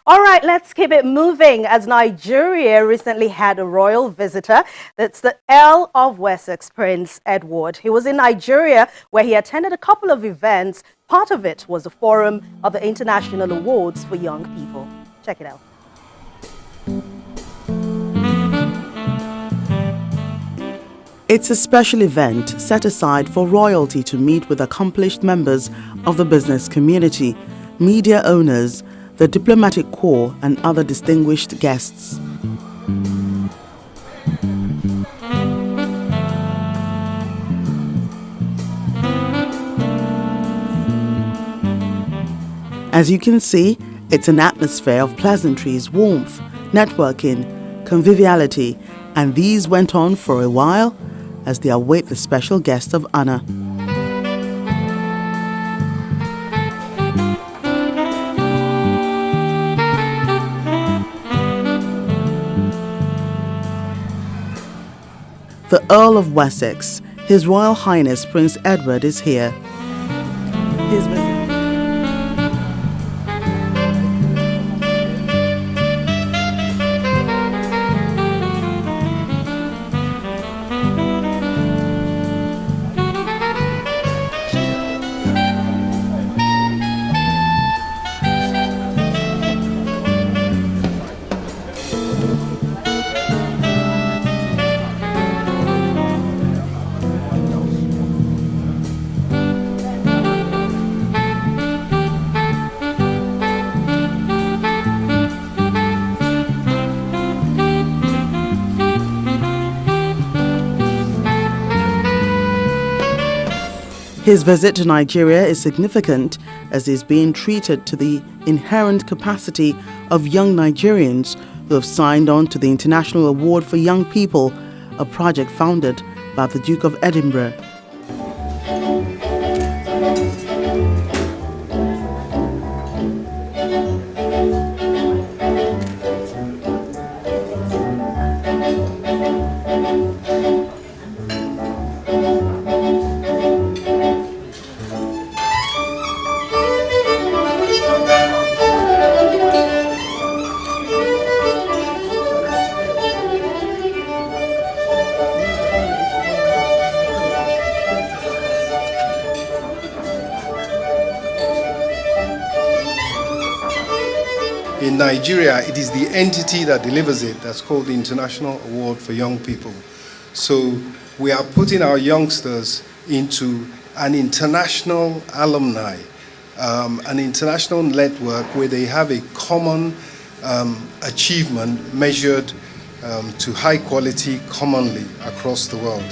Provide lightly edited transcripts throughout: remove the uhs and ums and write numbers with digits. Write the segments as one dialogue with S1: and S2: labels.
S1: All right, let's keep it moving as Nigeria recently had a royal visitor. That's the Earl of Wessex, Prince Edward. He was in Nigeria where he attended a couple of events. Part of it was a forum of the International Awards for Young People. Check it out.
S2: It's a special event set aside for royalty to meet with accomplished members of the business community, media owners, the diplomatic corps and other distinguished guests. As you can see, it's an atmosphere of pleasantries, warmth, networking, conviviality, and these went on for a while as they await the special guest of honor. The Earl of Wessex, His Royal Highness Prince Edward, is here. His visit. His visit to Nigeria is significant as he is being treated to the inherent capacity of young Nigerians who have signed on to the International Award for Young People, a project founded by the Duke of Edinburgh.
S3: In Nigeria, it is the entity that delivers it that's called the International Award for Young People. So we are putting our youngsters into an international alumni, an international network where they have a common achievement measured to high quality commonly across the world.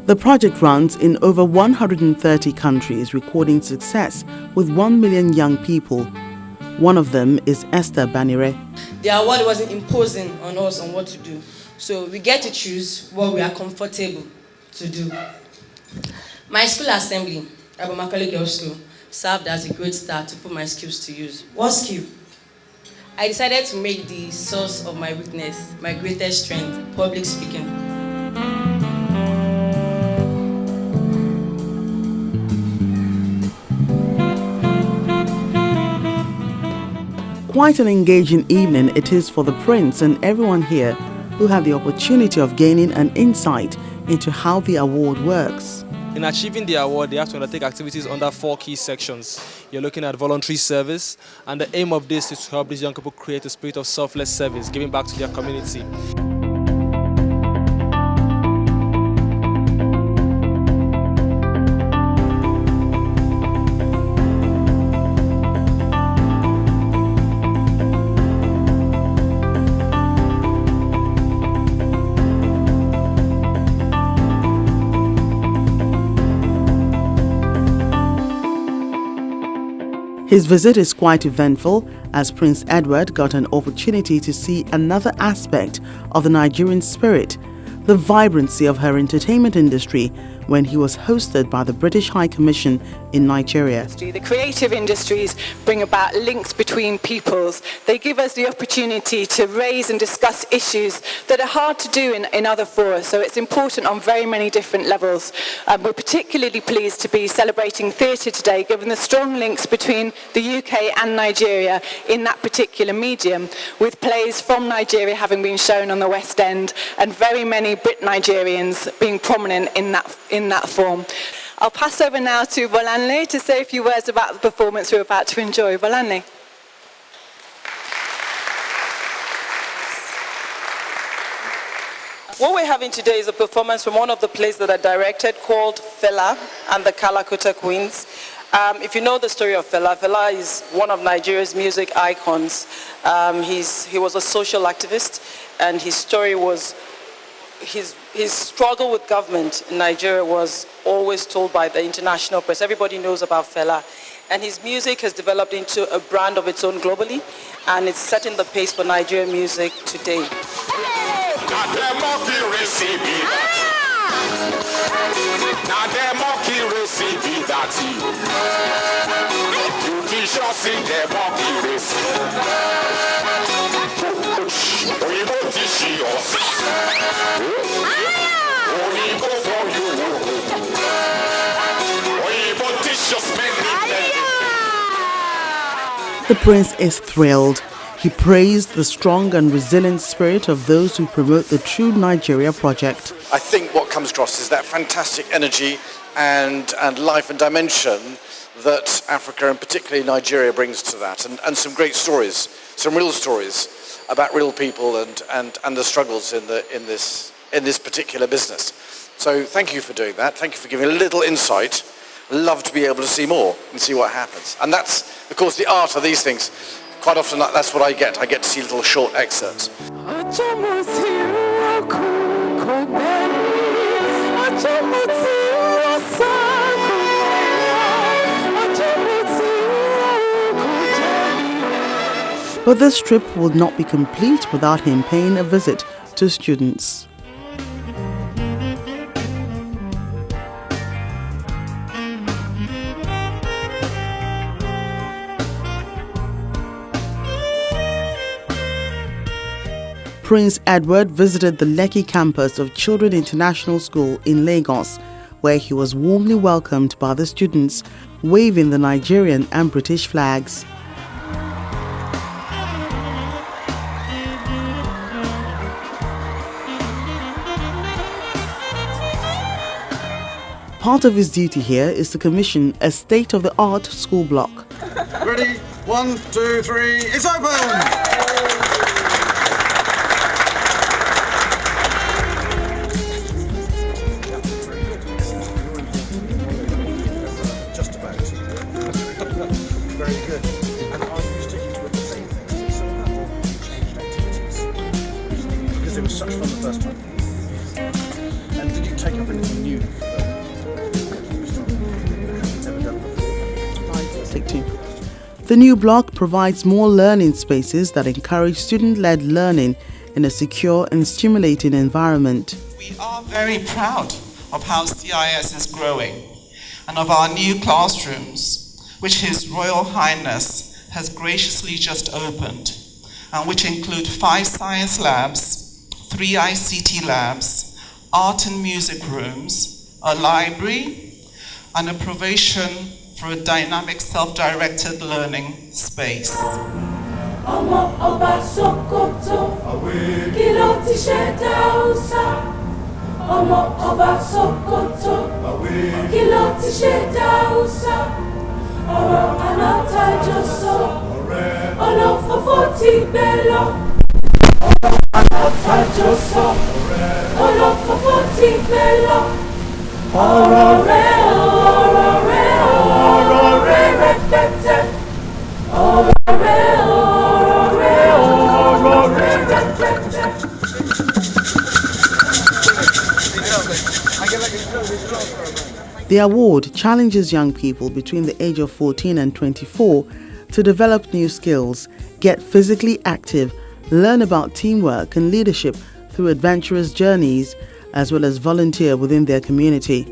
S2: The project runs in over 130 countries, recording success with 1 million young people. One of them is Esther Banire.
S4: The award wasn't imposing on us on what to do. So we get to choose what we are comfortable to do. My school assembly, Abumakale Girls School, served as a great start to put my skills to use. What skill? I decided to make the source of my weakness my greatest strength, public speaking.
S2: Quite an engaging evening it is for the Prince and everyone here who had the opportunity of gaining an insight into how the award works.
S5: In achieving the award, they have to undertake activities under 4 key sections. You're looking at voluntary service, and the aim of this is to help these young people create a spirit of selfless service, giving back to their community.
S2: His visit is quite eventful as Prince Edward got an opportunity to see another aspect of the Nigerian spirit, the vibrancy of her entertainment industry, when he was hosted by the British High Commission in Nigeria.
S6: The creative industries bring about links between peoples. They give us the opportunity to raise and discuss issues that are hard to do in other fora, so it's important on very many different levels. We're particularly pleased to be celebrating theatre today, given the strong links between the UK and Nigeria in that particular medium, with plays from Nigeria having been shown on the West End and very many Brit Nigerians being prominent in that form. I'll pass over now to Bolanle to say a few words about the performance we're about to enjoy. Bolanle.
S7: What we're having today is a performance from one of the plays that I directed called Fela and the Kalakuta Queens. If you know the story of Fela, Fela is one of Nigeria's music icons. He was a social activist, and his story was his struggle with government in Nigeria was always told by the international press. Everybody knows about Fela. And his music has developed into a brand of its own globally, and it's setting the pace for Nigerian music today.
S2: The prince is thrilled. He praised the strong and resilient spirit of those who promote the True Nigeria project.
S8: I think what comes across is that fantastic energy and life and dimension that Africa and particularly Nigeria brings to that, and some great stories, some real stories about real people and the struggles in this particular business. So thank you for doing that. Thank you for giving a little insight. Love to be able to see more and see what happens. And that's, of course, the art of these things. Quite often that's what I get. I get to see little short excerpts.
S2: But this trip will not be complete without him paying a visit to students. Prince Edward visited the Lekki campus of Children International School in Lagos, where he was warmly welcomed by the students, waving the Nigerian and British flags. Part of his duty here is to commission a state-of-the-art school block.
S9: Ready? 1, 2, 3, it's open! It was such fun the first time. And did you take up anything new? Never done before?
S2: Take two. The new block provides more learning spaces that encourage student-led learning in a secure and stimulating environment.
S10: We are very proud of how CIS is growing and of our new classrooms, which His Royal Highness has graciously just opened, and which include 5 science labs, 3 ICT labs, art and music rooms, a library, and a provision for a dynamic self-directed learning space.
S11: Ọmọ ọba Sokoto, kí ló ti ṣe Dáúsá? Ọmọ ọba Sokoto, kí ló ti ṣe Dáúsá? Ọ̀rọ̀ alátajọsọ, olófòfò ti gbé lọ. Ọ̀rọ̀ alátajọsọ, olófòfò ti gbé lọ. Ọ̀rọ̀ rẹ̀ rẹpẹtẹ. Ọ̀rọ̀ rẹ̀ rẹpẹtẹ.
S2: The award challenges young people between the age of 14 and 24 to develop new skills, get physically active, learn about teamwork and leadership through adventurous journeys, as well as volunteer within their community.